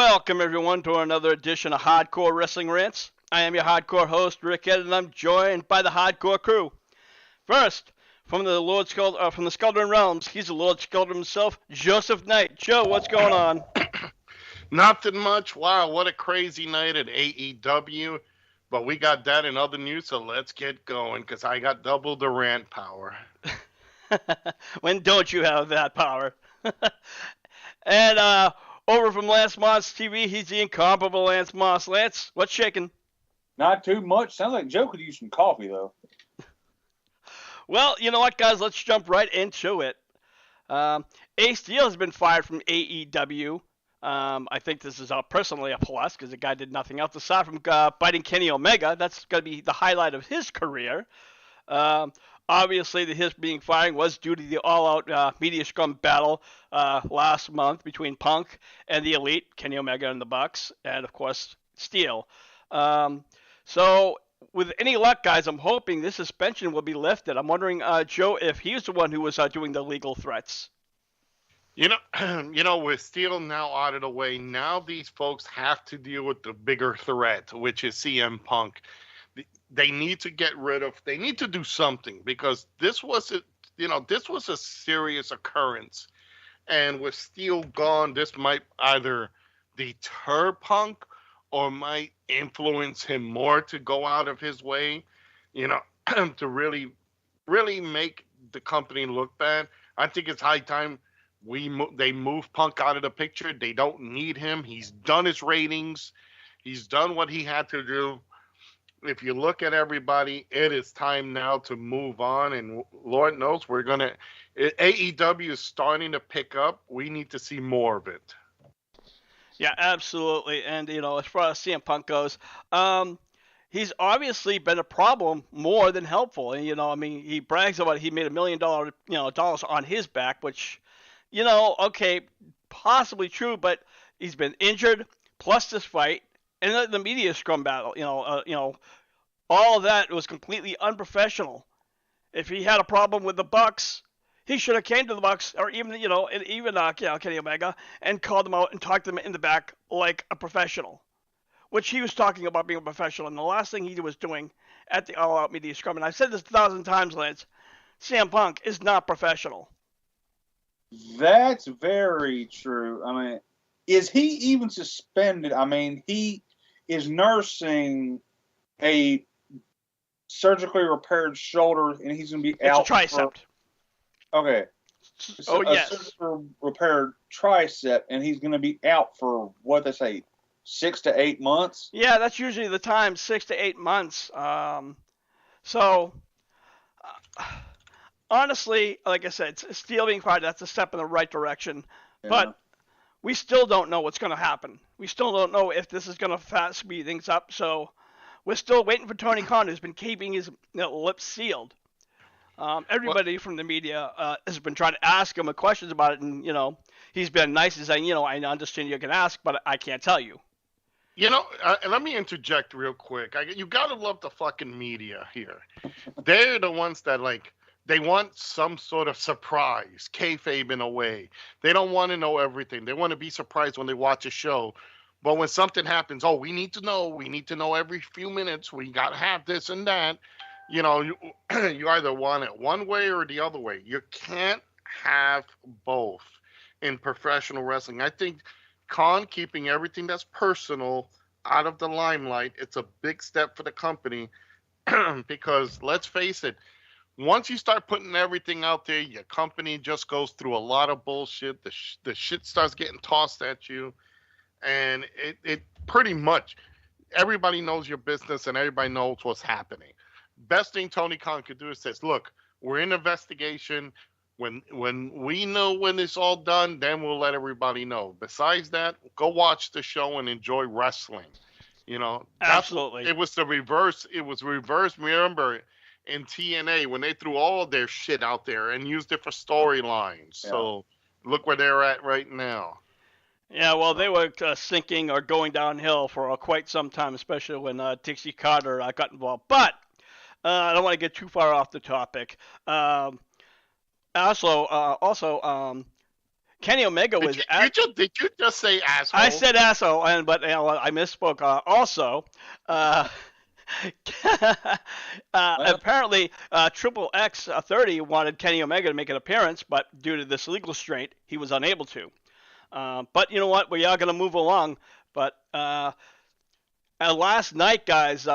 Welcome, everyone, to another edition of Hardcore Wrestling Rants. I am your hardcore host, Rick Ed, and I'm joined by the hardcore crew. First, from the from the Skeldron Realms, he's the Lord Skeldron himself, Joseph Knight. Joe, what's going on? Nothing much. Wow, what a crazy night at AEW. But we got that in other news, so let's get going, because I got double the rant power. When don't you have that power? And over from Lance Moss TV, he's the incomparable Lance Moss. Lance, what's shaking? Not too much. Sounds like Joe could use some coffee, though. Well, you know what, guys? Let's jump right into it. Ace Steel has been fired from AEW. I think this is personally a plus because the guy did nothing else aside from biting Kenny Omega. That's going to be the highlight of his career. Obviously, his being fired was due to the all-out media scrum battle last month between Punk and the Elite, Kenny Omega and the Bucks, and of course Steel. So, with any luck, guys, I'm hoping this suspension will be lifted. I'm wondering, Joe, if he's the one who was doing the legal threats. You know, with Steel now out of the way, now these folks have to deal with the bigger threat, which is CM Punk. They need to get rid of. They need to do something because this was a serious occurrence, and with Steel gone, this might either deter Punk or might influence him more to go out of his way, to really make the company look bad. I think it's high time they move Punk out of the picture. They don't need him. He's done his ratings. He's done what he had to do. If you look at everybody, it is time now to move on. And Lord knows AEW is starting to pick up. We need to see more of it. Yeah, absolutely. And, as far as CM Punk goes, he's obviously been a problem more than helpful. And, he brags about he made $1 million, dollars on his back, which, okay, possibly true, but he's been injured, plus this fight, and the media scrum battle, all of that was completely unprofessional. If he had a problem with the Bucks, he should have came to the Bucks, or even Kenny Omega, and called them out and talked to them in the back like a professional, which he was talking about being a professional. And the last thing he was doing at the All Out Media Scrum, and I've said this 1,000 times, Lance, CM Punk is not professional. That's very true. I mean, is he even suspended? I mean, he is nursing a surgically repaired shoulder, and he's going to be out. It's a tricep. Okay. Yes. A surgically repaired tricep, and he's going to be out for, what they say, 6 to 8 months? Yeah, that's usually the time, 6 to 8 months. Honestly, like I said, Steel being fired, that's a step in the right direction. Yeah. But we still don't know what's going to happen. We still don't know if this is going to fast speed things up. So we're still waiting for Tony Khan, who's been keeping his lips sealed. Everybody from the media has been trying to ask him questions about it, and he's been nice and saying, I understand you can ask, but I can't tell you. Let me interject real quick. You gotta love the fucking media here. They're the ones that they want some sort of surprise, kayfabe in a way. They don't want to know everything. They want to be surprised when they watch a show. But when something happens, we need to know. We need to know every few minutes. We got to have this and that. You either want it one way or the other way. You can't have both in professional wrestling. I think Khan keeping everything that's personal out of the limelight, it's a big step for the company because let's face it, once you start putting everything out there, your company just goes through a lot of bullshit. The shit starts getting tossed at you. And it pretty much, everybody knows your business and everybody knows what's happening. Best thing Tony Khan could do is says, look, we're in investigation. When we know when it's all done, then we'll let everybody know. Besides that, go watch the show and enjoy wrestling. Absolutely. It was the reverse. It was reverse. Remember, in TNA when they threw all their shit out there and used it for storylines. Yeah. So look where they're at right now. Yeah, well, they were sinking or going downhill for quite some time, especially when Dixie Carter got involved. But I don't want to get too far off the topic. Also, Kenny Omega was Did you just say asshole? I said asshole, but I misspoke. Also, uh, apparently, Triple X 30 wanted Kenny Omega to make an appearance, but due to this legal restraint, he was unable to. But you know what? We are going to move along. But last night, guys,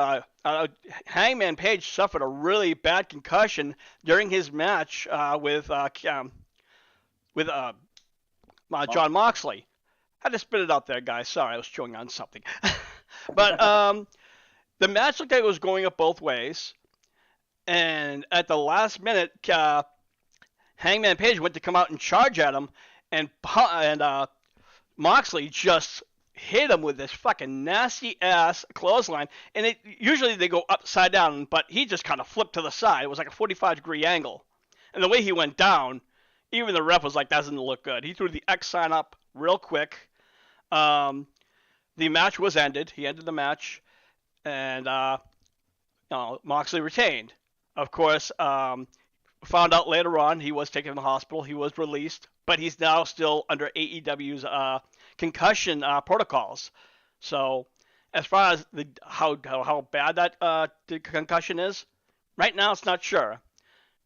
Hangman Page suffered a really bad concussion during his match with John Moxley. I had to spit it out there, guys. Sorry, I was chewing on something. But the match looked like it was going up both ways. And at the last minute, Hangman Page went to come out and charge at him, and Moxley just hit him with this fucking nasty ass clothesline. And usually they go upside down, but he just kind of flipped to the side. It was like a 45-degree angle. And the way he went down, even the ref was like, that doesn't look good. He threw the X sign up real quick. The match was ended. He ended the match, and Moxley retained. Of course, found out later on he was taken to the hospital. He was released, but he's now still under AEW's concussion protocols. So, as far as how bad that the concussion is, right now it's not sure.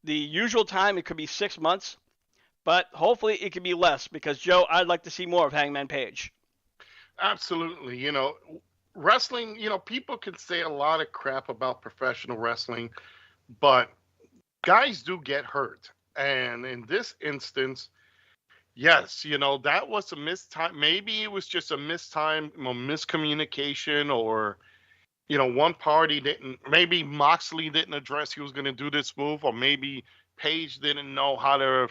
The usual time it could be 6 months, but hopefully it could be less because Joe, I'd like to see more of Hangman Page. Absolutely. You know, wrestling, you know, people can say a lot of crap about professional wrestling, but guys do get hurt. And in this instance, yes, you know, that was a mistime. Maybe it was just a miscommunication, or, you know, one party maybe Moxley didn't address he was going to do this move, or maybe Page didn't know how to,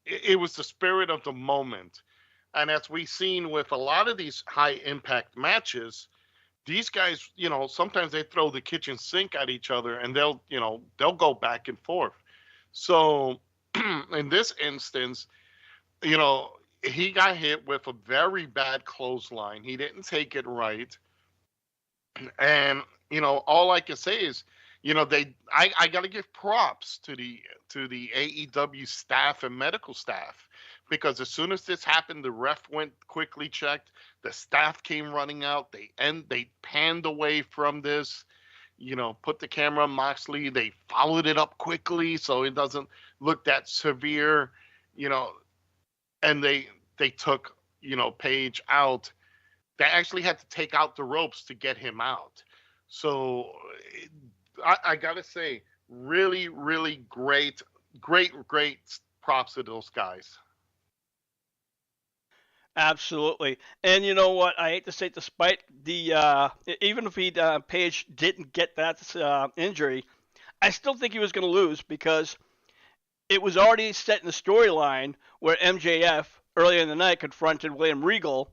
it was the spirit of the moment. And as we've seen with a lot of these high impact matches, these guys, you know, sometimes they throw the kitchen sink at each other, and they'll go back and forth. So in this instance, you know, he got hit with a very bad clothesline. He didn't take it right. And, you know, all I can say is, you know, I got to give props to the AEW staff and medical staff, because as soon as this happened, the ref went quickly checked. The staff came running out. They panned away from this, you know, put the camera on Moxley. They followed it up quickly so it doesn't look that severe, you know. And they took, you know, Page out. They actually had to take out the ropes to get him out. So I gotta say, really, really great props to those guys. Absolutely. And you know what? I hate to say, despite the even if Page didn't get that injury, I still think he was going to lose, because it was already set in the storyline where MJF earlier in the night confronted William Regal,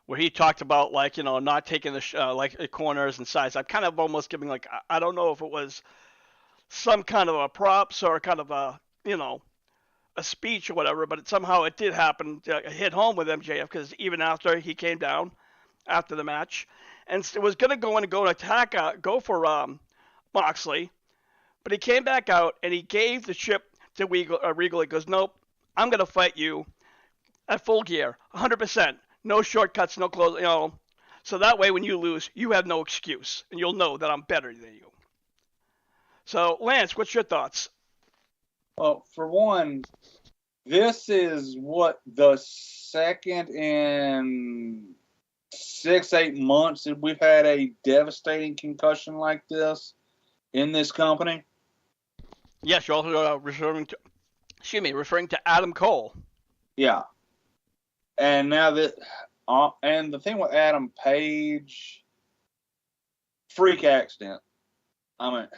where he talked about, like, you know, not taking the corners and sides. I'm kind of almost giving, like, I don't know if it was some kind of a props or kind of a, you know, a speech or whatever, but somehow it did happen to hit home with MJF, because even after he came down after the match, and it was going to go and attack, go for Moxley, but he came back out and he gave the chip to Regal. He goes, nope, I'm going to fight you at full gear, 100%. No shortcuts, no clothes, you know. So that way when you lose, you have no excuse, and you'll know that I'm better than you. So, Lance, what's your thoughts? Well, for one, this is the second in 6-8 months that we've had a devastating concussion like this in this company. Yes, you're also referring to Adam Cole. Yeah. And now that, and the thing with Adam Page, freak accident. I mean,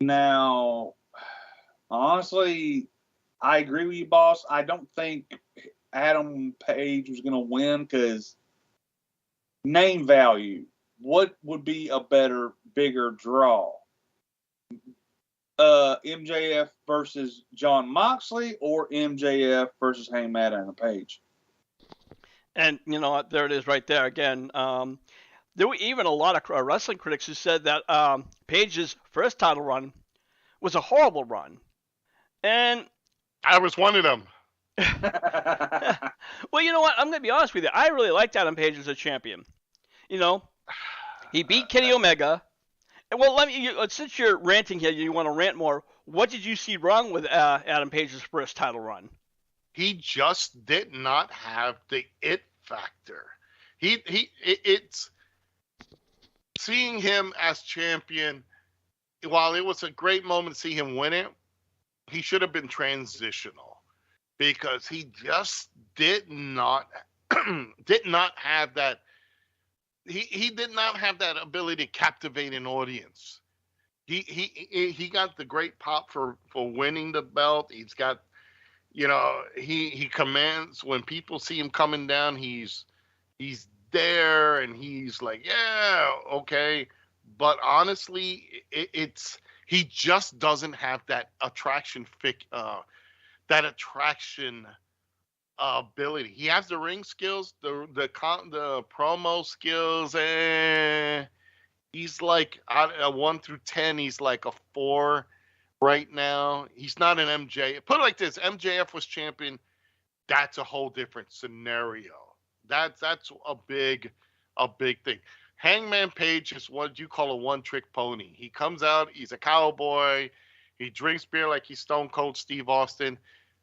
now, honestly, I agree with you, boss. I don't think Adam Page was going to win, because name value, what would be a bigger draw? MJF versus John Moxley, or MJF versus Hangman Page? And, you know, there it is right there again. There were even a lot of wrestling critics who said that Page's first title run was a horrible run. And I was one of them. Well, you know what? I'm going to be honest with you. I really liked Adam Page as a champion. You know, he beat Kenny Omega. And well, since you're ranting here, you want to rant more. What did you see wrong with Adam Page's first title run? He just did not have the it factor. It's seeing him as champion. While it was a great moment to see him win it, he should have been transitional because he just did not have that. He did not have that ability to captivate an audience. He got the great pop for winning the belt. He's got, he commands when people see him coming down. He's there and he's like, yeah, okay. But honestly, he just doesn't have that attraction ability. He has the ring skills, the promo skills, and he's like out a 1 through 10. He's like a 4 right now. He's not an MJ. Put it like this: MJF was champion. That's a whole different scenario. That's a big thing. Hangman Page is what you call a one-trick pony. He comes out, he's a cowboy, he drinks beer like he's Stone Cold Steve Austin.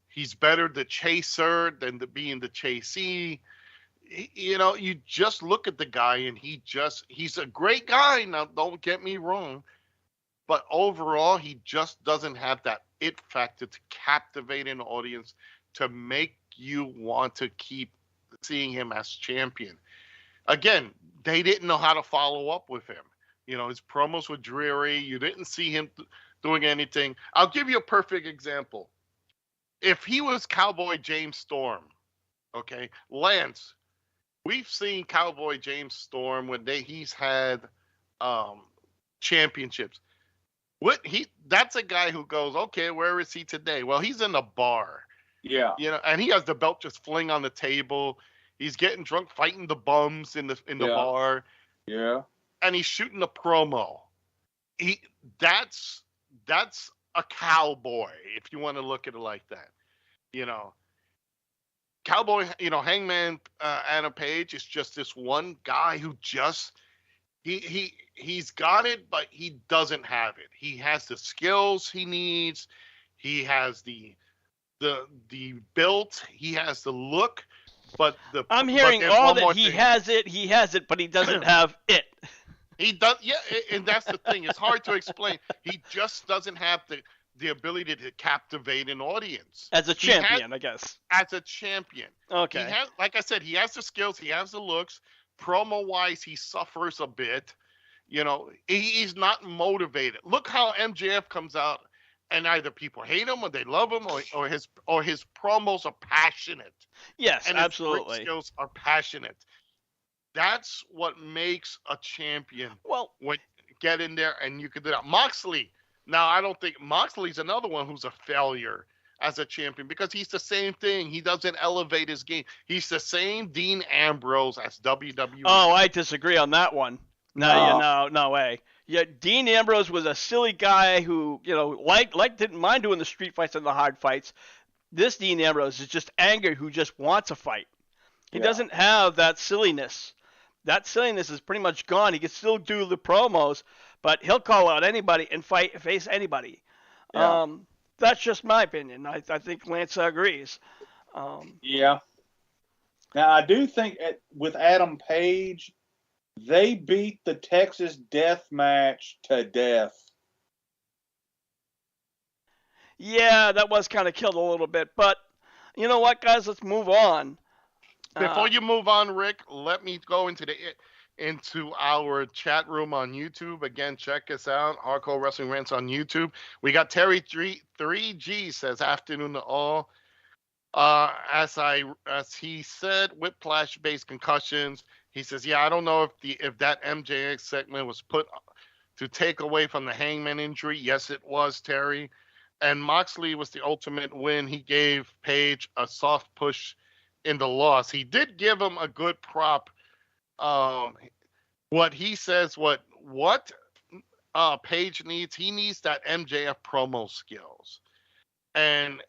He's better the chaser than being the chasee. You just look at the guy and he's a great guy. Now, don't get me wrong, but overall, he just doesn't have that it factor to captivate an audience to make you want to keep seeing him as champion. Again, they didn't know how to follow up with him. His promos were dreary. You didn't see him doing anything. I'll give you a perfect example. If he was Cowboy James Storm, okay, Lance, we've seen Cowboy James Storm when he's had championships. That's a guy who goes, okay, where is he today? Well, he's in a bar. Yeah. And he has the belt just fling on the table. He's getting drunk, fighting the bums in the bar. Yeah. And he's shooting a promo. That's a cowboy, if you want to look at it like that. Cowboy, Hangman Adam Page is just this one guy who just he's got it, but he doesn't have it. He has the skills he needs. He has the built. He has the look. But I'm hearing all that he has it, but he doesn't have it. He does, yeah, and that's the thing. It's hard to explain. He just doesn't have the ability to captivate an audience. As a champion, I guess. As a champion. Okay. Like I said, he has the skills, he has the looks. Promo-wise, he suffers a bit. He's not motivated. Look how MJF comes out, and either people hate him or they love him, or his promos are passionate. Yes, and absolutely. His skills are passionate. That's what makes a champion. Well, when you get in there and you can do that. Moxley. Now, I don't think Moxley's another one who's a failure as a champion because he's the same thing. He doesn't elevate his game. He's the same Dean Ambrose as WWE. Oh, I disagree on that one. No way. Yeah, Dean Ambrose was a silly guy who, didn't mind doing the street fights and the hard fights. This Dean Ambrose is just angry who just wants a fight. He doesn't have that silliness. That silliness is pretty much gone. He can still do the promos, but he'll call out anybody and face anybody. Yeah. That's just my opinion. I think Lance agrees. Yeah. Now, I do think with Adam Page, they beat the Texas Death Match to death. Yeah, that was kind of killed a little bit. But you know what, guys? Let's move on. Before you move on, Rick, let me go into our chat room on YouTube. Again, check us out. Hardcore Wrestling Rants on YouTube. We got Terry 3G says, afternoon to all. As he said, whiplash-based concussions. He says, yeah, I don't know if that MJX segment was put to take away from the Hangman injury. Yes, it was, Terry. And Moxley was the ultimate win. He gave Page a soft push in the loss. He did give him a good prop. What he says, what Page needs, he needs that MJF promo skills. And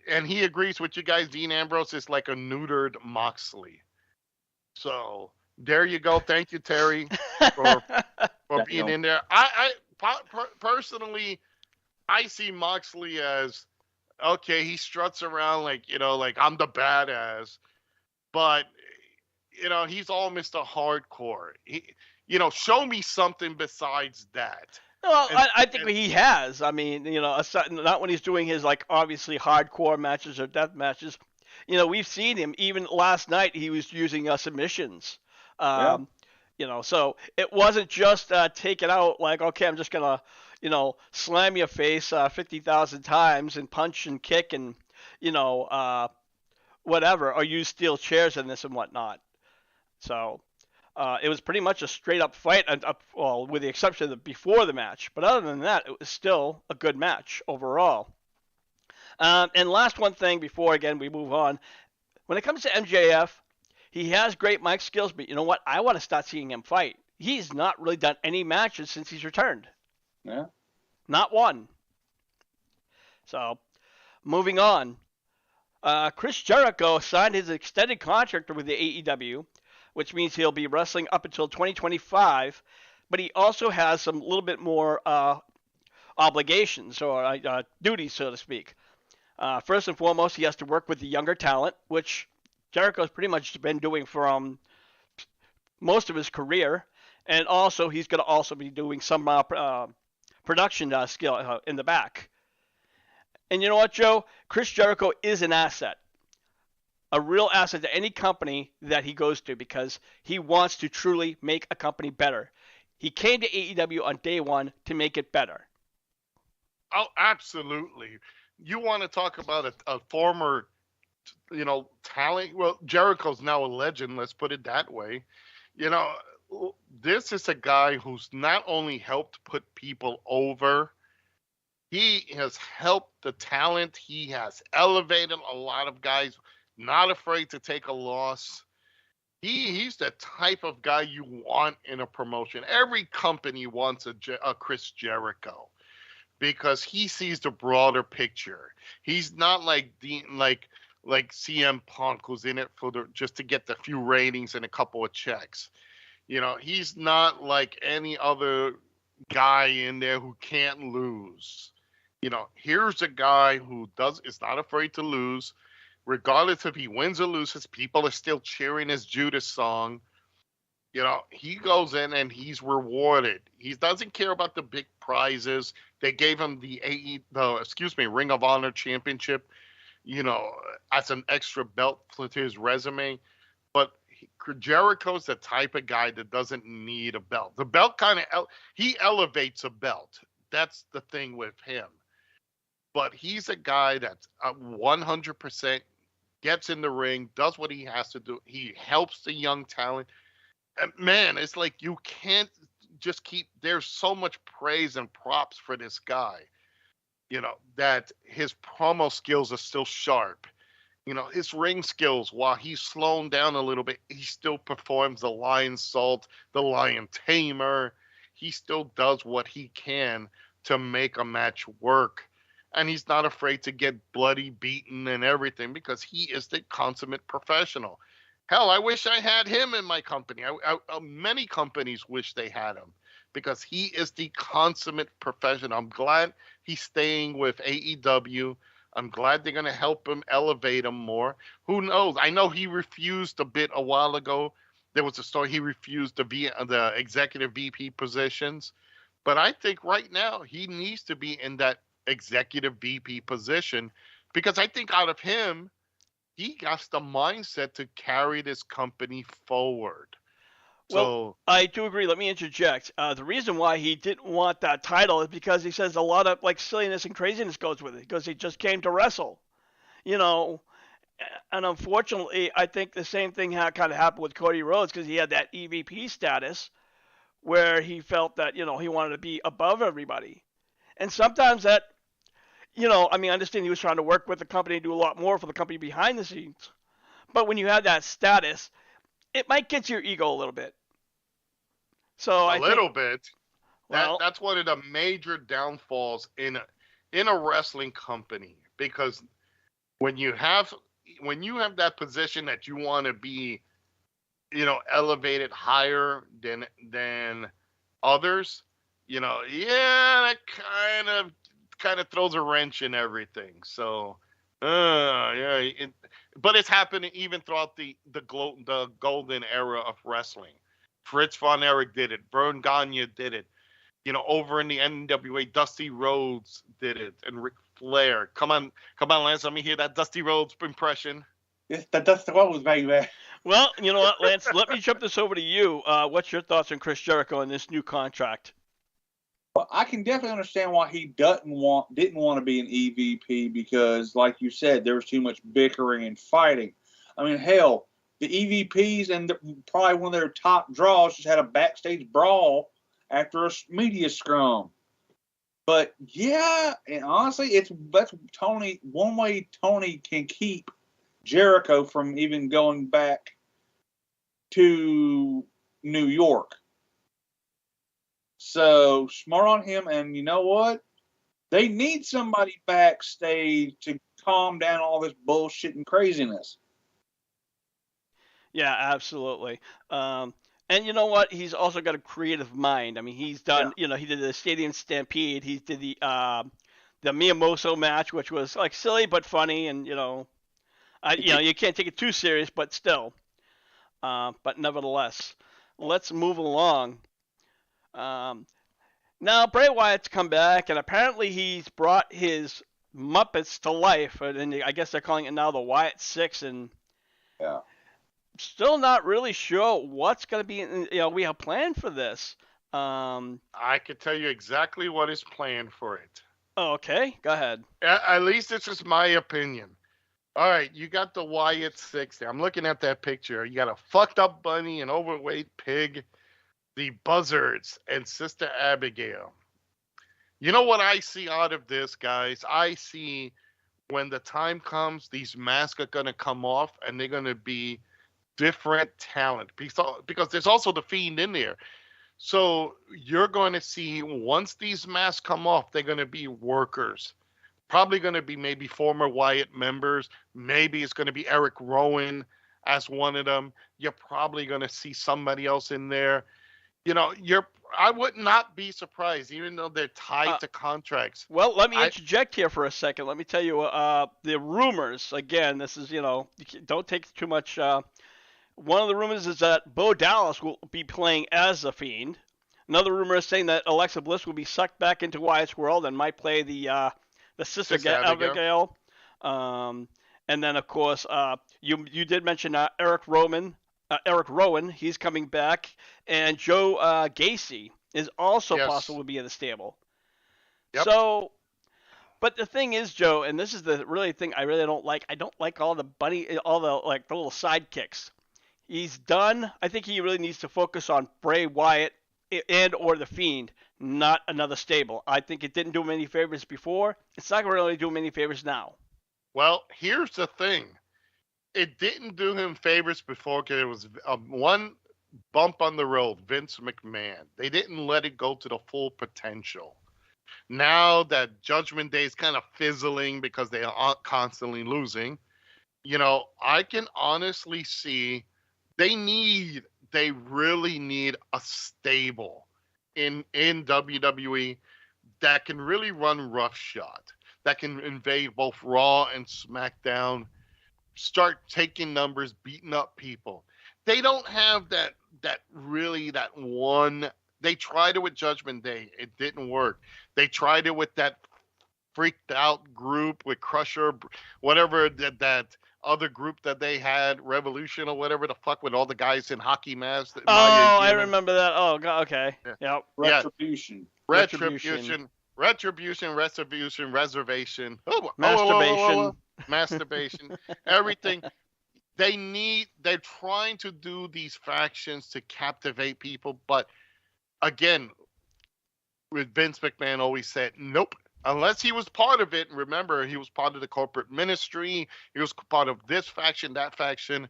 and he agrees with you guys. Dean Ambrose is like a neutered Moxley. So there you go. Thank you, Terry, for being in there. Personally, I see Moxley as okay. He struts around like like I'm the badass, but he's all Mr. Hardcore. Show me something besides that. Well, And, I think he has. I mean, aside, not when he's doing his like obviously hardcore matches or death matches. We've seen him even last night. He was using submissions. Um, so it wasn't just take it out like okay, I'm just gonna slam your face 50,000 times and punch and kick and whatever or use steel chairs in this and whatnot. So it was pretty much a straight up fight, well, with the exception of before the match. But other than that, it was still a good match overall. And last one thing before, again, we move on. When it comes to MJF, he has great mic skills, but you know what? I want to start seeing him fight. He's not really done any matches since he's returned. Yeah. Not one. So, moving on. Chris Jericho signed his extended contract with the AEW, which means he'll be wrestling up until 2025, but he also has some little bit more obligations or duties, so to speak. First and foremost, he has to work with the younger talent, which Jericho's pretty much been doing from most of his career, and also he's going to also be doing some production skill in the back. And you know what, Joe? Chris Jericho is an asset. A real asset to any company that he goes to because he wants to truly make a company better. He came to AEW on day one to make it better. Oh, absolutely. You want to talk about a former, talent? Well, Jericho's now a legend. Let's put it that way. This is a guy who's not only helped put people over, he has helped the talent. He has elevated a lot of guys. Not afraid to take a loss. He's the type of guy you want in a promotion. Every company wants a Chris Jericho because he sees the broader picture. He's not like CM Punk, who's in it for just to get the few ratings and a couple of checks. He's not like any other guy in there who can't lose. Here's a guy who is not afraid to lose. Regardless if he wins or loses, people are still cheering his Judas song. He goes in and he's rewarded. He doesn't care about the big prizes. They gave him the Ring of Honor championship, as an extra belt to his resume. But Jericho's the type of guy that doesn't need a belt. The belt he elevates a belt. That's the thing with him. But he's a guy that's 100% gets in the ring, does what he has to do. He helps the young talent. And man, it's like you can't just there's so much praise and props for this guy, that his promo skills are still sharp. His ring skills, while he's slowing down a little bit, he still performs the Lion Salt, the Lion Tamer. He still does what he can to make a match work. And he's not afraid to get bloody, beaten, and everything because he is the consummate professional. Hell, I wish I had him in my company. Many companies wish they had him because he is the consummate professional. I'm glad he's staying with AEW. I'm glad they're going to help him elevate him more. Who knows? I know he refused a while ago. There was a story he refused the executive VP positions. But I think right now he needs to be in that executive VP position because I think out of him, he has the mindset to carry this company forward. Well, I do agree. Let me interject. The reason why he didn't want that title is because he says a lot of silliness and craziness goes with it because he just came to wrestle, and unfortunately, I think the same thing kind of happened with Cody Rhodes because he had that EVP status where he felt that he wanted to be above everybody. And sometimes that, I understand he was trying to work with the company and do a lot more for the company behind the scenes. But when you have that status, it might get to your ego a little bit. So a little bit. That's one of the major downfalls in a wrestling company because when you have that position that you want to be, elevated higher than others, that kind of throws a wrench in everything. So, yeah, but it's happening even throughout the golden era of wrestling. Fritz von Erich did it. Vern Gagne did it. Over in the NWA, Dusty Rhodes did it, and Ric Flair. Come on, Lance, let me hear that Dusty Rhodes impression. Yes, that's the one was baby. Well, you know what, Lance? Let me jump this over to you. What's your thoughts on Chris Jericho and this new contract? Well, I can definitely understand why he didn't want to be an EVP because, like you said, there was too much bickering and fighting. I mean, hell, the EVPs and probably one of their top draws just had a backstage brawl after a media scrum. But yeah, and honestly, that's Tony. One way Tony can keep Jericho from even going back to New York. So smart on him, and you know what? They need somebody backstage to calm down all this bullshit and craziness. Yeah, absolutely. And you know what? He's also got a creative mind. I mean, he's done. Yeah. He did the Stadium Stampede. He did the Miyamoto match, which was like silly but funny, and you can't take it too serious, but still. But nevertheless, let's move along. Now Bray Wyatt's come back, and apparently he's brought his Muppets to life, and I guess they're calling it now the Wyatt Six, and Yeah. still not really sure what's going to be. We have planned for this. I could tell you exactly what is planned for it. Oh, okay, go ahead. At least this is my opinion. All right, you got the Wyatt Six there. I'm looking at that picture. You got a fucked up bunny, an overweight pig, the Buzzards, and Sister Abigail. You know what I see out of this, guys? I see when the time comes, these masks are going to come off, and they're going to be different talent. Because there's also the Fiend in there. So you're going to see, once these masks come off, they're going to be workers. Probably going to be maybe former Wyatt members. Maybe it's going to be Eric Rowan as one of them. You're probably going to see somebody else in there. I would not be surprised, even though they're tied to contracts. Well, let me interject here for a second. Let me tell you the rumors. Again, this is, don't take too much. One of the rumors is that Bo Dallas will be playing as the Fiend. Another rumor is saying that Alexa Bliss will be sucked back into Wyatt's world and might play the Sister Abigail. And then, of course, you did mention Eric Rowan. He's coming back, and Joe Gacy is also possible to be in the stable. Yep. So, but the thing is, Joe, and this is the really thing I really don't like. I don't like all the the little sidekicks. He's done. I think he really needs to focus on Bray Wyatt and or the Fiend, not another stable. I think it didn't do him any favors before. It's not going to really do him any favors now. Well, here's the thing. It didn't do him favors before because it was one bump on the road, Vince McMahon. They didn't let it go to the full potential. Now that Judgment Day is kind of fizzling because they are constantly losing, I can honestly see they really need a stable in WWE that can really run roughshod, that can invade both Raw and SmackDown, start taking numbers, beating up people. They don't have that one. They tried it with Judgment Day. It didn't work. They tried it with that freaked out group with Crusher, whatever that other group that they had, Revolution or whatever the fuck, with all the guys in hockey masks. I remember that. Oh, okay. Yeah. Yep. Retribution. Reservation. Masturbation. Masturbation. Everything. They're trying to do these factions to captivate people, but again, with Vince McMahon always said, nope. Unless he was part of it, remember, he was part of the corporate ministry. He was part of this faction, that faction.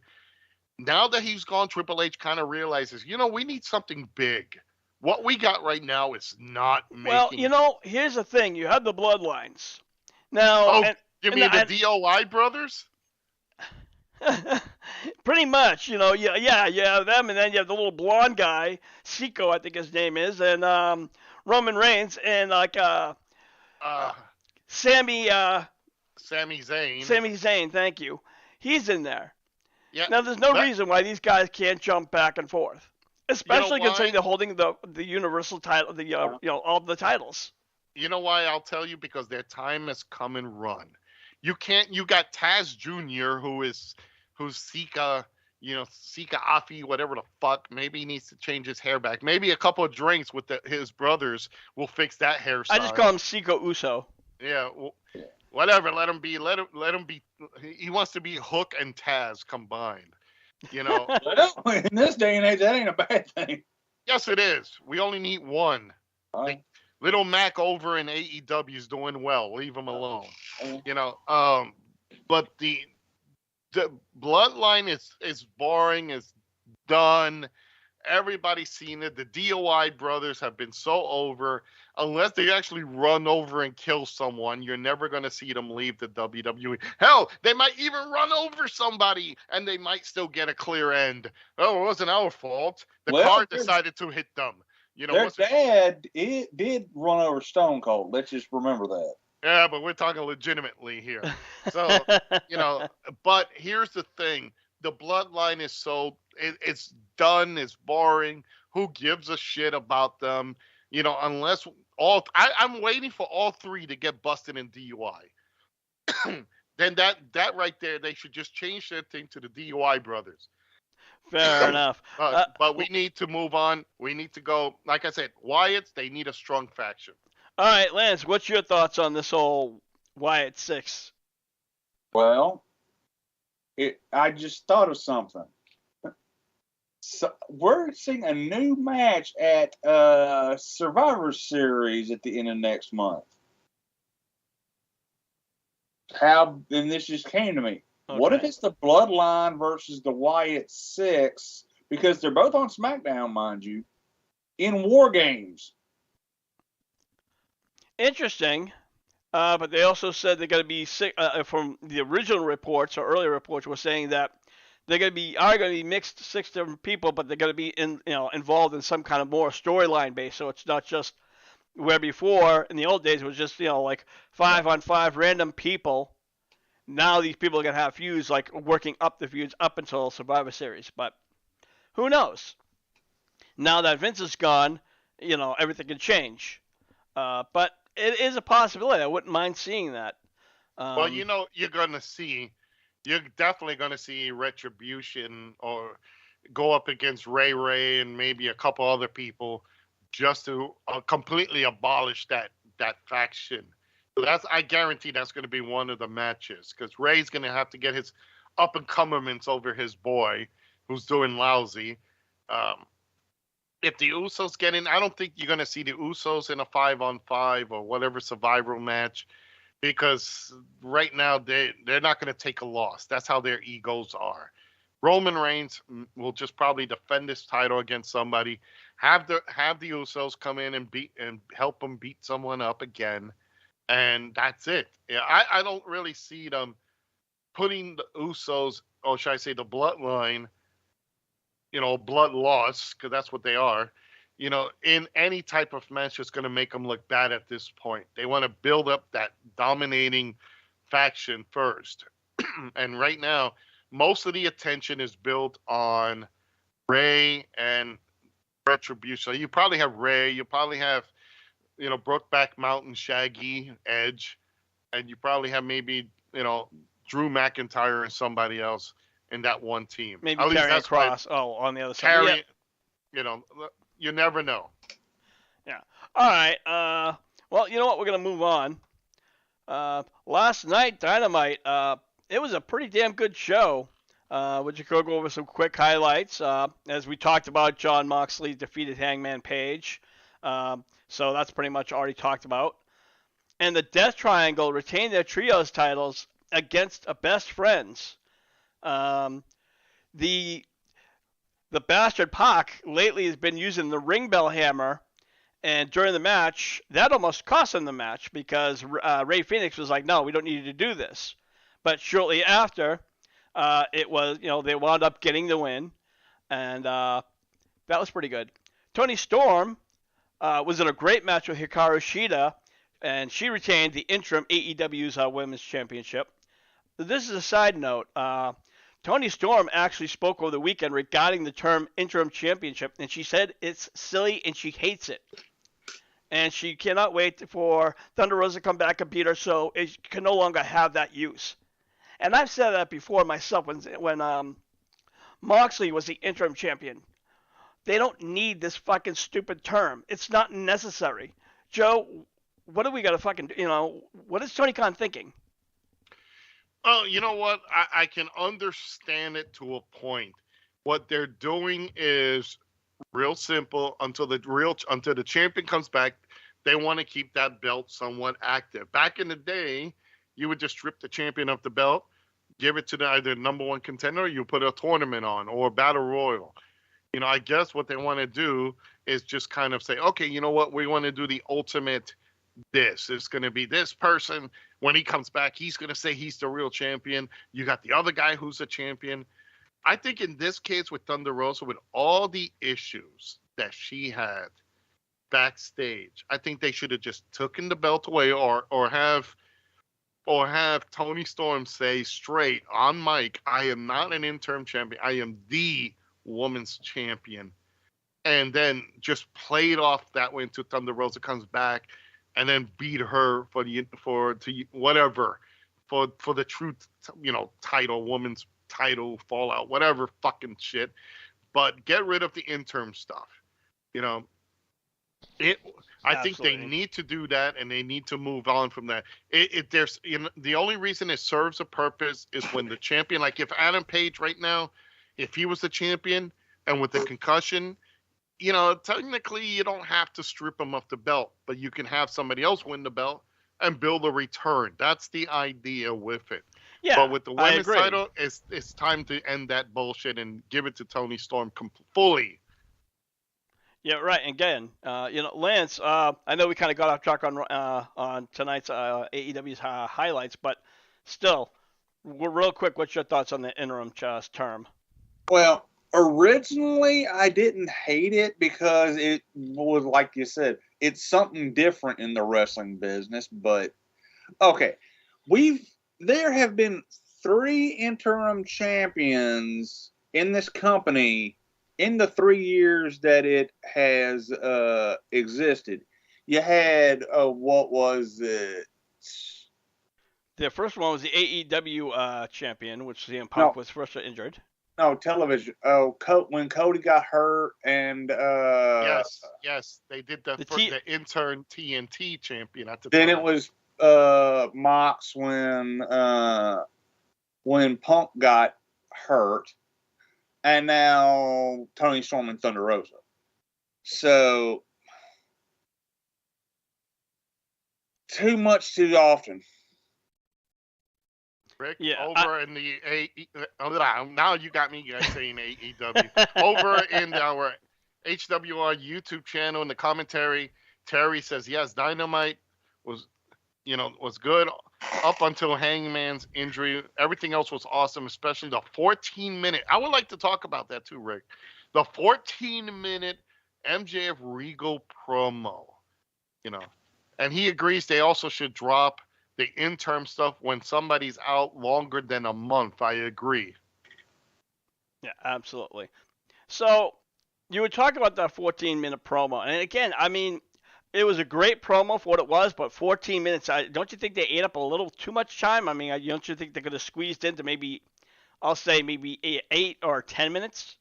Now that he's gone, Triple H kind of realizes, we need something big. What we got right now is not making... Well, here's the thing. You have the bloodlines. Now, You mean the DOI brothers? Pretty much, you know, yeah, you have them, and then you have the little blonde guy, Seiko, I think his name is, and Roman Reigns, and like Sami Zayn. Sami Zayn, thank you. He's in there. Yeah. Now, there's no reason why these guys can't jump back and forth, especially considering they're holding the Universal title, all the titles. You know why? I'll tell you, because their time has come and run. You got Taz Jr., who's Sika, Sika Afi, whatever the fuck. Maybe he needs to change his hair back. Maybe a couple of drinks with his brothers will fix that hairstyle. I just call him Siko Uso. Yeah, whatever. Let him be. Let him be. He wants to be Hook and Taz combined. Well, in this day and age, that ain't a bad thing. Yes, it is. We only need one. Right. Little Mac over in AEW is doing well. Leave him alone. But the bloodline is boring. Is done. Everybody's seen it. The DOI brothers have been so over. Unless they actually run over and kill someone, you're never going to see them leave the WWE. Hell, they might even run over somebody, and they might still get a clear end. Oh, it wasn't our fault. The car decided to hit them. Their dad did run over Stone Cold. Let's just remember that. Yeah, but we're talking legitimately here. So, but here's the thing. The bloodline is it's done, it's boring. Who gives a shit about them? Unless I'm waiting for all three to get busted in DUI. Then that right there, they should just change their thing to the DUI brothers. Fair enough. But we need to move on. We need to go, like I said, Wyatt's, they need a strong faction. All right, Lance, what's your thoughts on this whole Wyatt 6? Well, I just thought of something. So we're seeing a new match at Survivor Series at the end of next month. And this just came to me. Okay. What if it's the Bloodline versus the Wyatt 6? Because they're both on SmackDown, mind you, in War Games. Interesting. But they also said they're going to be from the original reports or earlier reports were saying that they're going to be mixed 6 different people, but they're going to be involved in some kind of more storyline base. So it's not just where before in the old days it was just like 5-on-5 random people. Now these people are going to have feuds, like working up the feuds up until Survivor Series. But who knows? Now that Vince is gone, everything can change. But it is a possibility. I wouldn't mind seeing that. Well, you're definitely going to see Retribution or go up against Ray and maybe a couple other people just to completely abolish that faction. So I guarantee that's going to be one of the matches, because Ray's going to have to get his up-and-comers over his boy, who's doing lousy. If the Usos get in, I don't think you're going to see the Usos in a 5-on-5 or whatever survival match, because right now they're not going to take a loss. That's how their egos are. Roman Reigns will just probably defend his title against somebody, have the Usos come in and help him beat someone up again, and that's it. Yeah, I don't really see them putting the Usos, or should I say the Bloodline, blood loss, because that's what they are, in any type of match that's going to make them look bad at this point. They want to build up that dominating faction first. And right now, most of the attention is built on Ray and Retribution. So you probably have Ray, you probably have, Brokeback Mountain, Shaggy, Edge, and you probably have maybe, Drew McIntyre and somebody else in that one team. Maybe Karrion Kross. On the other side. You never know. Yeah. All right. Well, you know what? We're going to move on. Last night, Dynamite, it was a pretty damn good show. Would you go over some quick highlights? As we talked about, Jon Moxley defeated Hangman Page. So that's pretty much already talked about. And the Death Triangle retained their trios titles against Best Friends. The Bastard Pac lately has been using the ring bell hammer And during the match, that almost cost him the match because Ray Phoenix was like, no, we don't need you to do this. But shortly after, it was, they wound up getting the win. And that was pretty good. Toni Storm was in a great match with Hikaru Shida, and she retained the interim AEW's Women's Championship. This is a side note. Toni Storm actually spoke over the weekend regarding the term interim championship, and she said it's silly and she hates it. And she cannot wait for Thunder Rosa to come back and beat her, so it can no longer have that use. And I've said that before myself when Moxley was the interim champion. They don't need this fucking stupid term. It's not necessary. Joe, what do we got to fucking, what is Tony Khan thinking? Oh, you know what? I can understand it to a point. What they're doing is real simple. Until the champion comes back, they want to keep that belt somewhat active. Back in the day, you would just strip the champion of the belt, give it to either number one contender, or you put a tournament on, or a battle royal. I guess what they want to do is just kind of say, okay, you know what? We want to do the ultimate this. It's going to be this person. When he comes back, he's going to say he's the real champion. You got the other guy who's a champion. I think in this case with Thunder Rosa, with all the issues that she had backstage, I think they should have just taken the belt away or have Toni Storm say straight on mic, I am not an interim champion. I am the women's champion. And then just play it off that way until Thunder Rosa comes back, and then beat her for the true, title, women's title, fallout, whatever fucking shit. But get rid of the interim stuff. I think they need to do that, and they need to move on from that. The only reason it serves a purpose is when the champion, like if Adam Page right now, if he was the champion and with the concussion, technically you don't have to strip him of the belt, but you can have somebody else win the belt and build a return. That's the idea with it. Yeah, but with the women's title, it's time to end that bullshit and give it to Toni Storm fully. Yeah, right. Again, Lance, I know we kind of got off track on tonight's AEW's highlights, but still, real quick, what's your thoughts on the interim term? Well, originally, I didn't hate it because it was, like you said, it's something different in the wrestling business. But, okay, there have been 3 interim champions in this company in the 3 years that it has existed. You had, what was it? The first one was the AEW champion, which CM Punk was first injured. No, television. Oh, when Cody got hurt and yes, they did the intern TNT champion at the then time. It was Mox when Punk got hurt, and now Toni Storm and Thunder Rosa. So too much too often. Rick, in the now you got me guys saying AEW. Over in our HWR YouTube channel in the commentary, Terry says yes, Dynamite was good up until Hangman's injury. Everything else was awesome, especially the 14-minute. I would like to talk about that too, Rick. The 14-minute MJF Regal promo. And he agrees they also should drop the interim stuff when somebody's out longer than a month. I agree. Yeah, absolutely. So you were talking about that 14-minute promo, and again, I mean, it was a great promo for what it was, but 14 minutes, don't you think they ate up a little too much time? I mean, don't you think they could have squeezed into maybe 8 or 10 minutes?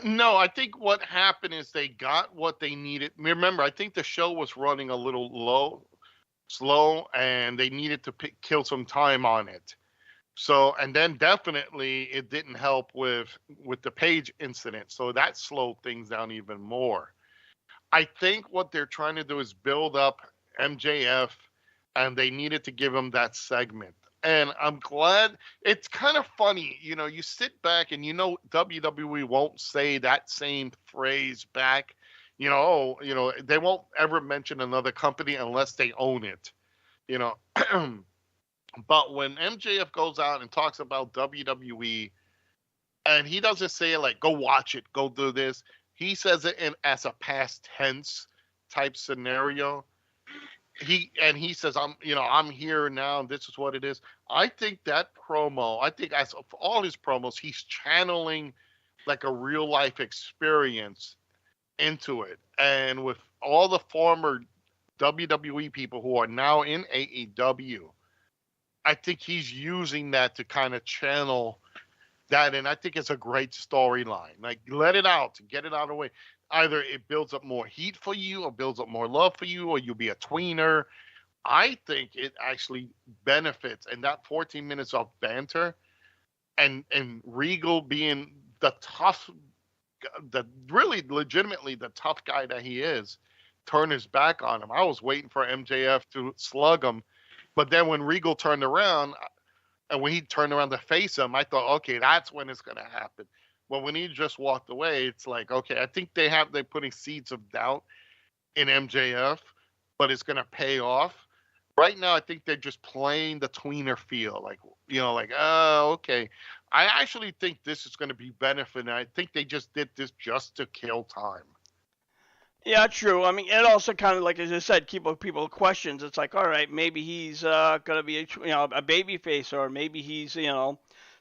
No, I think what happened is they got what they needed. Remember, I think the show was running a little slow, and they needed to kill some time on it. So, and then definitely it didn't help with the Page incident. So that slowed things down even more. I think what they're trying to do is build up MJF, and they needed to give him that segment. And I'm glad. It's kind of funny, you sit back and WWE won't say that same phrase back. They won't ever mention another company unless they own it, you know. But when MJF goes out and talks about WWE, and he doesn't say it like, go watch it, go do this. He says it as a past tense type scenario. He says, I'm here now, and this is what it is. I think that promo, I think as of all his promos, he's channeling like a real life experience into it. And with all the former WWE people who are now in AEW, I think he's using that to kind of channel that, and I think it's a great storyline. Like, let it out, get it out of the way. Either it builds up more heat for you, or builds up more love for you, or you'll be a tweener. I think it actually benefits, and that 14 minutes of banter, and Regal being the tough, the really legitimately the tough guy that he is, turn his back on him. I was waiting for MJF to slug him, but then when Regal turned around, and when he turned around to face him, I thought, okay, that's when it's going to happen. But when he just walked away, it's like, okay, I think they're putting seeds of doubt in MJF, but it's going to pay off. Right now, I think they're just playing the tweener feel, oh, okay. I actually think this is going to be benefiting. I think they just did this just to kill time. Yeah, true. I mean, it also kind of, like as I said, keep people questions. It's like, all right, maybe he's gonna be a baby face, or maybe he's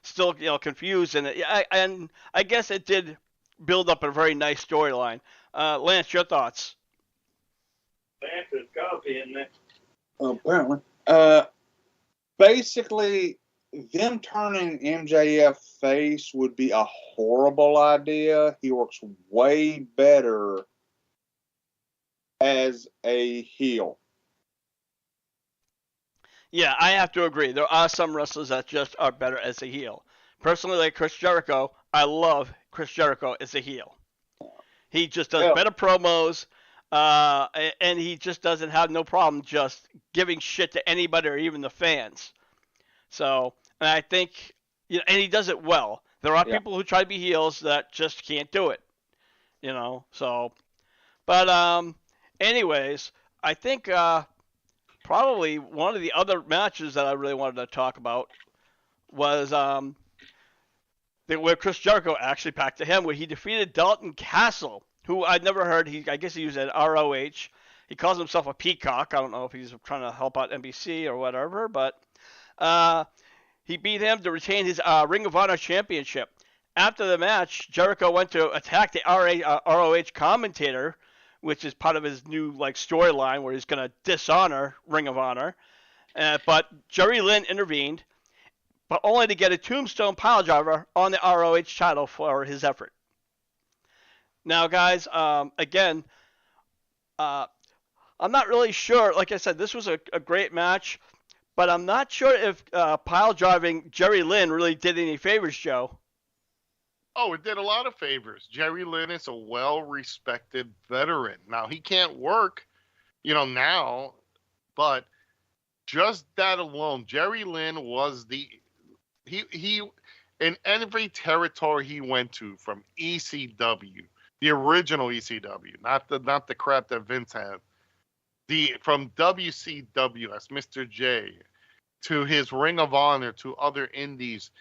still confused, and I guess it did build up a very nice storyline. Lance, your thoughts? Lance is coffee, isn't it? Apparently, basically, them turning MJF face would be a horrible idea. He works way better as a heel. Yeah, I have to agree. There are some wrestlers that just are better as a heel. Personally, like Chris Jericho, I love Chris Jericho as a heel. He just does better promos, and he just doesn't have no problem just giving shit to anybody or even the fans. So, and I think, and he does it well. There are people who try to be heels that just can't do it, so. But anyways, I think probably one of the other matches that I really wanted to talk about was where Chris Jericho actually packed to him, where he defeated Dalton Castle, who I'd never heard. I guess he was at ROH. He calls himself a peacock. I don't know if he's trying to help out NBC or whatever, but he beat him to retain his Ring of Honor championship. After the match, Jericho went to attack the ROH commentator, which is part of his new storyline where he's going to dishonor Ring of Honor. But Jerry Lynn intervened, but only to get a tombstone piledriver on the ROH title for his effort. Now, guys, again, I'm not really sure. Like I said, this was a great match, but I'm not sure if piledriving Jerry Lynn really did any favors, Joe. Oh, it did a lot of favors. Jerry Lynn is a well-respected veteran. Now, he can't work, now, but just that alone, Jerry Lynn was he in every territory he went to, from ECW, the original ECW, not the crap that Vince had, from WCW as Mr. J, to his Ring of Honor, to other indies,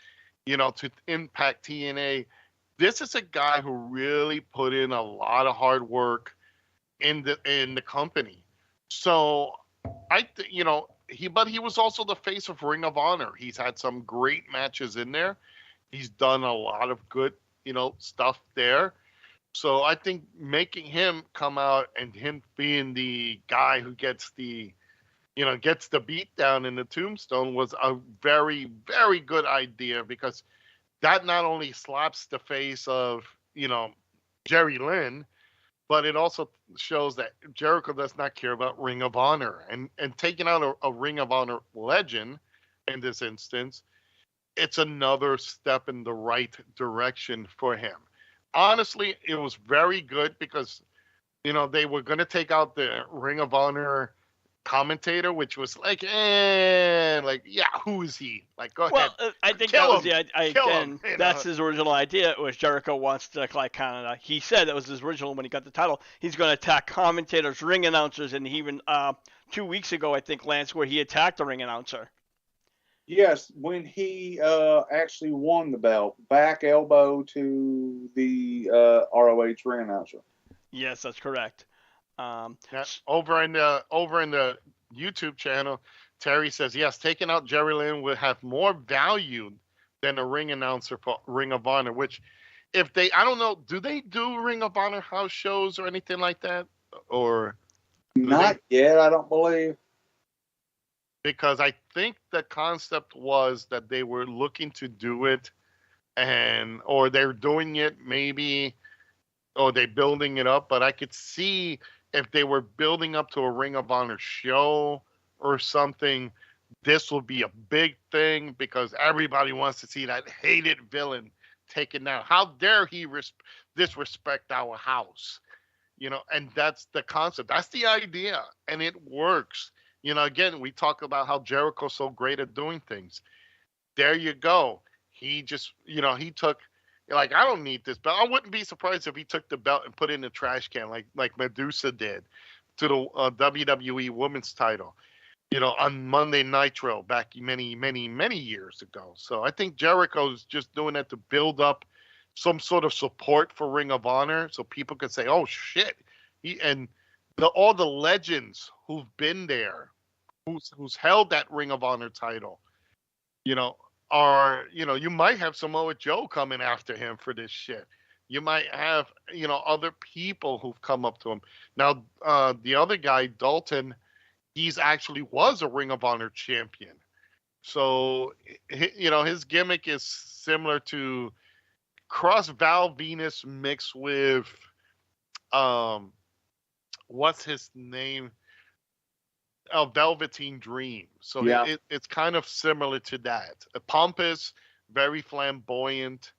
to Impact, TNA. This is a guy who really put in a lot of hard work in the company. So but he was also the face of Ring of Honor. He's had some great matches in there. He's done a lot of good, stuff there. So I think making him come out and him being the guy who gets the beat down in the tombstone was a very, very good idea, because that not only slaps the face of, Jerry Lynn, but it also shows that Jericho does not care about Ring of Honor. And taking out a Ring of Honor legend in this instance, it's another step in the right direction for him. Honestly, it was very good, because, they were going to take out the Ring of Honor commentator, which was like, yeah, who is he? Like, go Well, ahead, I think kill that was him, kill him. You that's know? his original idea. It was Jericho wants to like kind of. He said that was his original when he got the title. He's going to attack commentators, ring announcers, and he even 2 weeks ago, I think, Lance, where he attacked the ring announcer. Yes, when he actually won the belt, back elbow to the ROH ring announcer. Yes, that's correct. Now, over in the YouTube channel, Terry says, yes, taking out Jerry Lynn would have more value than a ring announcer for Ring of Honor, which if they, I don't know, do they do Ring of Honor house shows or anything like that? Or not yet, I don't believe. Because I think the concept was that they were looking to do it or they're doing it maybe, or they're building it up, but I could see if they were building up to a Ring of Honor show or something, this will be a big thing because everybody wants to see that hated villain taken down. How dare he disrespect our house? And that's the concept. That's the idea, and it works. Again, we talk about how Jericho's so great at doing things. There you go. He just, he took, like, I don't need this belt. I wouldn't be surprised if he took the belt and put it in the trash can like Medusa did to the WWE Women's title, on Monday Nitro back many, many, many years ago. So I think Jericho's just doing that to build up some sort of support for Ring of Honor so people could say, oh, shit. All the legends who've been there, who's held that Ring of Honor title, you might have Samoa Joe coming after him for this shit. You might have, other people who've come up to him. Now, the other guy, Dalton, he's actually was a Ring of Honor champion. So, his gimmick is similar to Cross Val Venus mixed with, what's his name? Velveteen Dream. So yeah. It's kind of similar to that. Pompous, very flamboyant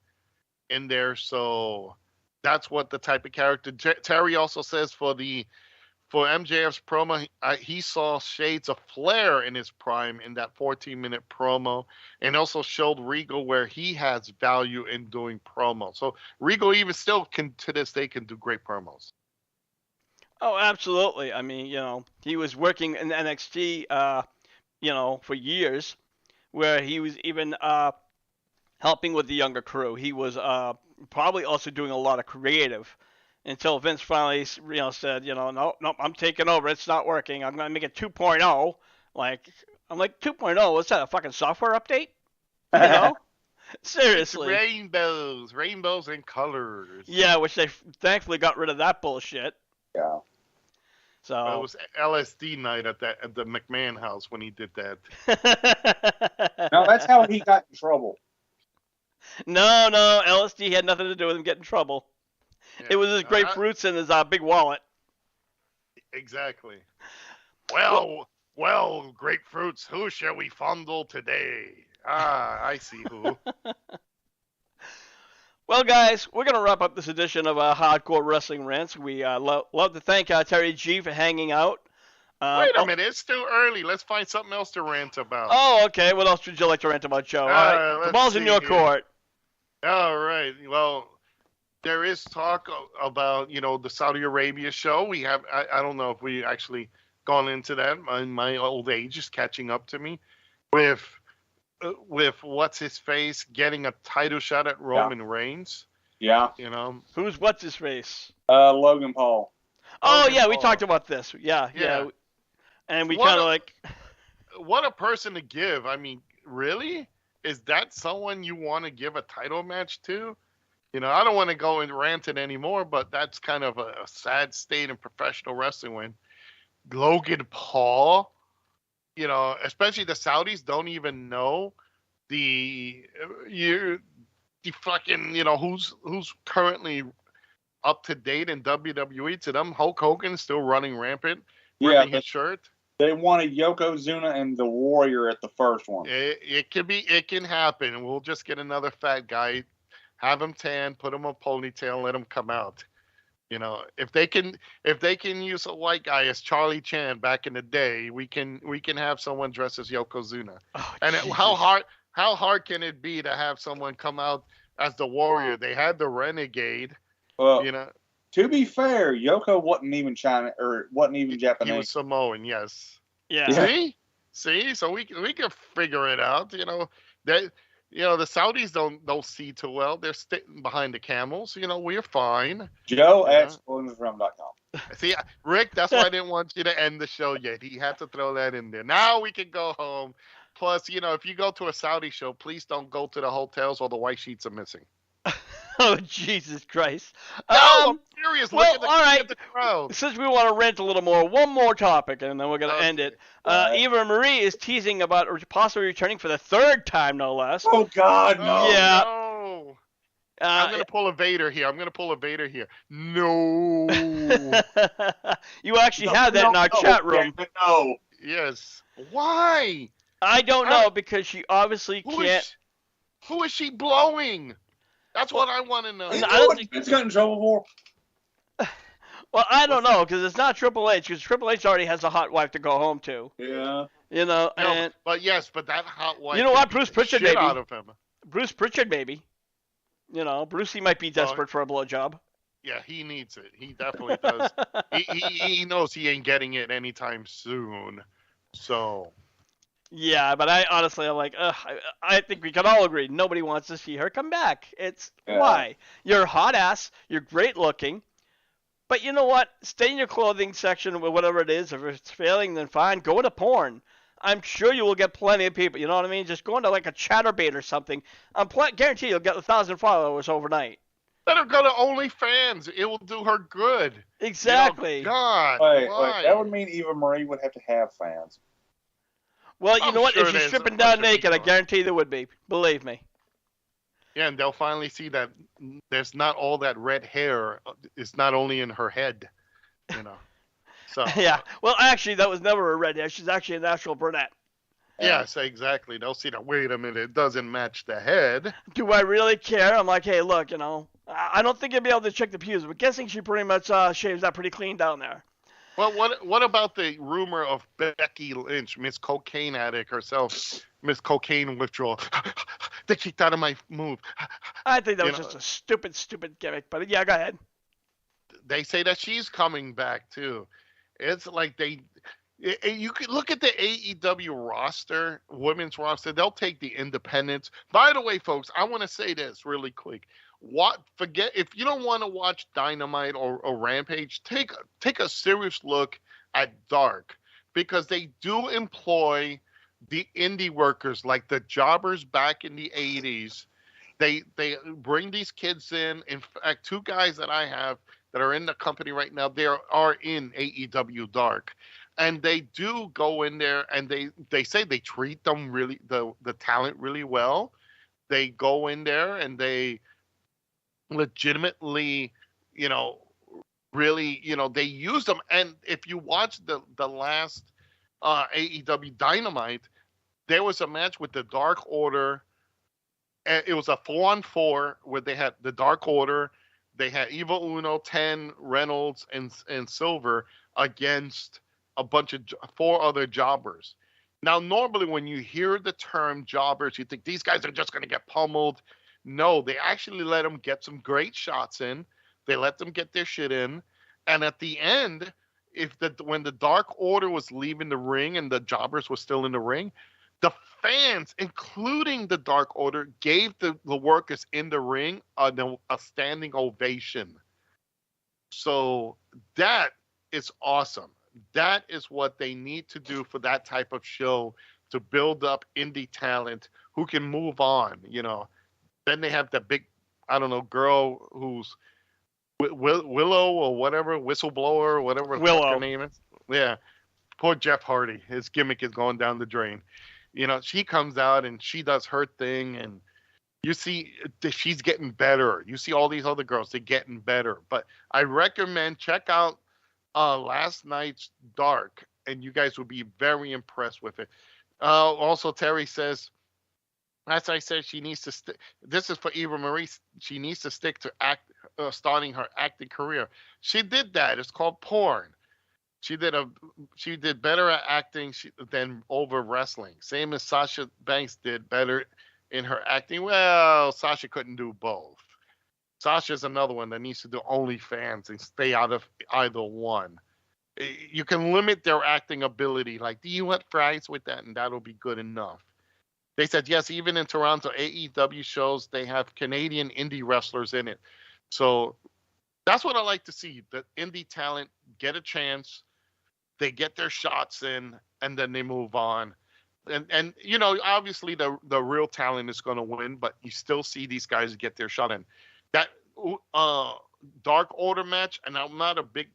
in there. So that's what the type of character. Terry also says for MJF's promo, he saw shades of Flair in his prime in that 14-minute promo, and also showed Regal where he has value in doing promos. So Regal even still to this day can do great promos. Oh, absolutely. I mean, he was working in NXT, for years, where he was even helping with the younger crew. He was probably also doing a lot of creative until Vince finally, said, no, I'm taking over. It's not working. I'm going to make it 2.0. I'm like, 2.0? What's that, a fucking software update? Seriously. It's rainbows and colors. Yeah, which they thankfully got rid of that bullshit. Yeah. So it was LSD night at the McMahon house when he did that. No, that's how he got in trouble. No, LSD had nothing to do with him getting in trouble. Yeah, it was his grapefruits and his big wallet. Exactly. Well, grapefruits, who shall we fondle today? I see who. Well, guys, we're going to wrap up this edition of Hardcore Wrestling Rants. We love to thank Terry G for hanging out. Wait a minute, it's still early. Let's find something else to rant about. Oh, okay. What else would you like to rant about, Joe? All right, the ball's in your court. All right. Well, there is talk about, the Saudi Arabia show. We have, I don't know if we actually gone into that. My old age is catching up to me with what's his face getting a title shot at Roman Reigns. Yeah. Who's what's his face? Logan Paul. Oh, yeah, we talked about this. Yeah. And we kind of like... What a person to give. I mean, really? Is that someone you want to give a title match to? I don't want to go and rant it anymore, but that's kind of a sad state in professional wrestling when Logan Paul, especially the Saudis don't even know the fucking, who's currently up to date in WWE. To them, Hulk Hogan is still running rampant, ripping his shirt. They wanted Yokozuna and the Warrior at the first one. It can happen. We'll just get another fat guy, have him tan, put him a ponytail, let him come out. You know, if they can use a white guy as Charlie Chan back in the day, we can have someone dressed as Yokozuna. Oh, And Jesus. how hard can it be to have someone come out as the warrior? They had the renegade, Well, you know. to be fair, Yoko wasn't even China or wasn't even He Japanese. was Samoan, yes. Yeah. See, so we can figure it out. You know, that the Saudis don't see too well. They're sitting behind the camels. You know, we're fine. Joe You at know? spoilersrealm.com. See, Rick, that's why I didn't want you to end the show yet. He had to throw that in there. Now we can go home. Plus, if you go to a Saudi show, please don't go to the hotels or the white sheets are missing. Oh, Jesus Christ. No, I'm serious. Well, Look all right. at the crowd. Since we want to rant a little more, one more topic, and then we're going to end it. Right. Eva Marie is teasing about possibly returning for the third time, no less. Oh God, no! Oh, Yeah. no. I'm gonna pull a Vader here. No. You actually have that in our chat room. No. Yes. Why? I don't know, because she obviously can't. Who is she blowing? That's what I want to know. You I know don't what think- Vince got in trouble for? Well, I don't know, because it's not Triple H, because Triple H already has a hot wife to go home to. Yeah. You know, No, and but that hot wife. You know what? can beat Bruce the Pritchard, shit maybe. out of him. Bruce Pritchard, maybe. You know, Brucey might be desperate for a blowjob. Yeah, he needs it. He definitely does. he knows he ain't getting it anytime soon. So. Yeah, but I'm like, I think we can all agree nobody wants to see her come back. It's why? You're a hot ass, you're great looking, but you know what? Stay in your clothing section or whatever it is. If it's failing, then fine. Go into porn. I'm sure you will get plenty of people. You know what I mean? Just go into like a Chatterbait or something. Guarantee you'll get 1,000 followers overnight. Let her go to OnlyFans. It will do her good. Exactly. God. Wait, why? that would mean Eva Marie would have to have fans. Well, you I'm know what? sure If she's there's stripping a down bunch of naked, I people. guarantee there would be. Believe me. Yeah, and they'll finally see that there's not all that red hair. It's not only in her head, So Yeah. Well, actually, that was never a redhead. She's actually a natural brunette. yes, exactly. They'll see that. Wait a minute, it doesn't match the head. Do I really care? I'm like, hey, look, I don't think you'll be able to check the pews, but guessing she pretty much shaves that pretty clean down there. Well, what about the rumor of Becky Lynch, Miss Cocaine Addict herself, Miss Cocaine Withdrawal? They kicked out of my move. I think that was just a stupid gimmick. But yeah, go ahead. They say that she's coming back too. It's like you could look at the AEW roster, women's roster. They'll take the independents. By the way, folks, I want to say this really quick. Forget if you don't want to watch Dynamite or Rampage, take a serious look at Dark, because they do employ the indie workers like the jobbers back in the 80s. They bring these kids in. In fact, two guys that I have that are in the company right now, they are in AEW Dark. And they do go in there and they say they treat them really the talent really well. They go in there and they legitimately, really, they use them. And if you watch the last AEW Dynamite, there was a match with the Dark Order. And it was a 4-on-4 where they had the Dark Order, they had Evil Uno, 10, Reynolds, and Silver against a bunch of 4 other jobbers. Now, normally when you hear the term jobbers, you think these guys are just going to get pummeled. No, they actually let them get some great shots in. They let them get their shit in. And at the end, when the Dark Order was leaving the ring and the jobbers were still in the ring, the fans, including the Dark Order, gave the workers in the ring a standing ovation. So that is awesome. That is what they need to do for that type of show, to build up indie talent who can move on, Then they have that big, I don't know, girl who's Willow or whatever, whistleblower or whatever Willow. her name is. Yeah. Poor Jeff Hardy. His gimmick is going down the drain. She comes out and she does her thing, and you see she's getting better. You see all these other girls, they're getting better. But I recommend check out last night's Dark, and you guys will be very impressed with it. Also, Terry says, As I said, she needs to stick. This is for Eva Marie. She needs to stick to starting her acting career. She did that. It's called porn. She did better at acting than over wrestling. Same as Sasha Banks did better in her acting. Well, Sasha couldn't do both. Sasha's another one that needs to do OnlyFans and stay out of either one. You can limit their acting ability. Like, do you want fries with that? And that'll be good enough. They said, yes, even in Toronto, AEW shows, they have Canadian indie wrestlers in it. So that's what I like to see. The indie talent get a chance. They get their shots in, and then they move on. And you know, obviously the real talent is going to win, but you still see these guys get their shot in. That Dark Order match, and I'm not a big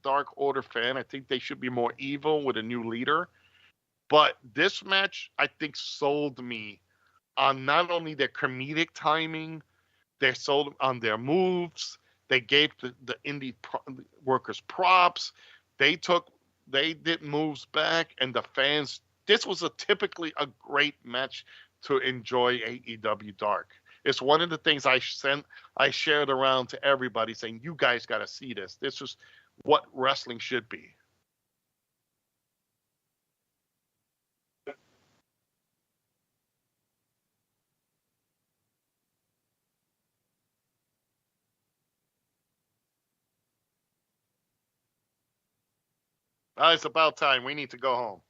Dark Order fan. I think they should be more evil with a new leader. But this match, I think, sold me on not only their comedic timing, they sold on their moves. They gave the indie workers props. They did moves back, and the fans. This was typically a great match to enjoy AEW Dark. It's one of the things I shared around to everybody, saying, "You guys got to see this. This is what wrestling should be." It's about time. We need to go home.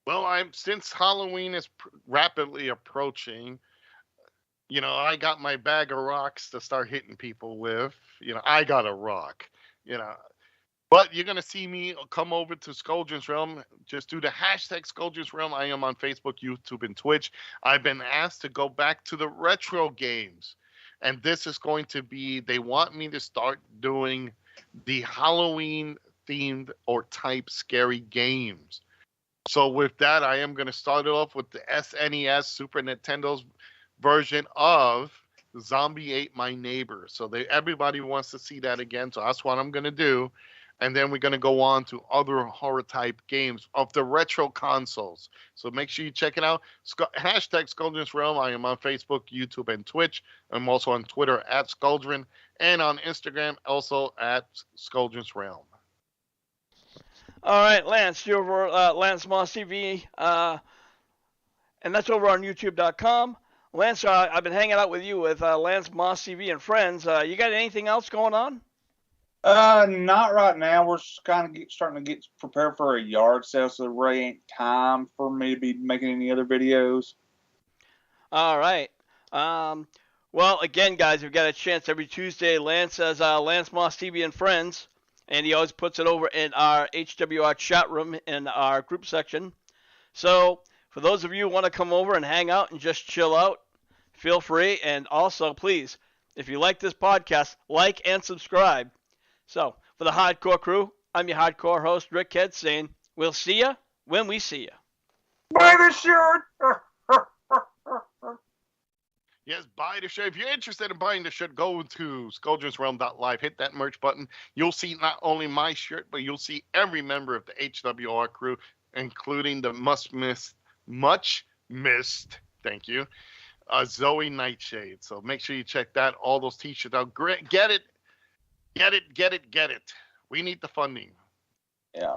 Well, since Halloween is rapidly approaching, you know, I got my bag of rocks to start hitting people with. You know, I got a rock. You know, but you're gonna see me come over to Scoldren's Realm. Just do the hashtag Scoldren's Realm. I am on Facebook, YouTube, and Twitch. I've been asked to go back to the retro games, and this is going to be. They want me to start doing the Halloween themed or type scary games. So with that, I am going to start it off with the SNES Super Nintendo's version of Zombie Ate My Neighbor. So everybody wants to see that again. So that's what I'm going to do. And then we're going to go on to other horror type games of the retro consoles. So make sure you check it out. Hashtag Scoldren's Realm. I am on Facebook, YouTube, and Twitch. I'm also on Twitter at Scoldren, and on Instagram also at Scoldren's Realm. All right, Lance, you're over Lance Moss TV, and that's over on YouTube.com. Lance, I've been hanging out with you with Lance Moss TV and friends. You got anything else going on? Not right now. We're kind of starting to get prepared for a yard sale, so there really ain't time for me to be making any other videos. All right. Well, again, guys, we've got a chance every Tuesday. Lance says Lance Moss TV and friends. And he always puts it over in our HWR chat room in our group section. So for those of you who want to come over and hang out and just chill out, feel free. And also, please, if you like this podcast, like and subscribe. So for the Hardcore crew, I'm your hardcore host, Rick Head, saying we'll see you when we see you. Buy the shirt! Yes, buy the shirt. If you're interested in buying the shirt, go to ScoldrensRealm.live. Hit that merch button. You'll see not only my shirt, but you'll see every member of the HWR crew, including the much missed, thank you, Zoe Nightshade. So make sure you check that. All those t-shirts out. Great. Get it. We need the funding. Yeah.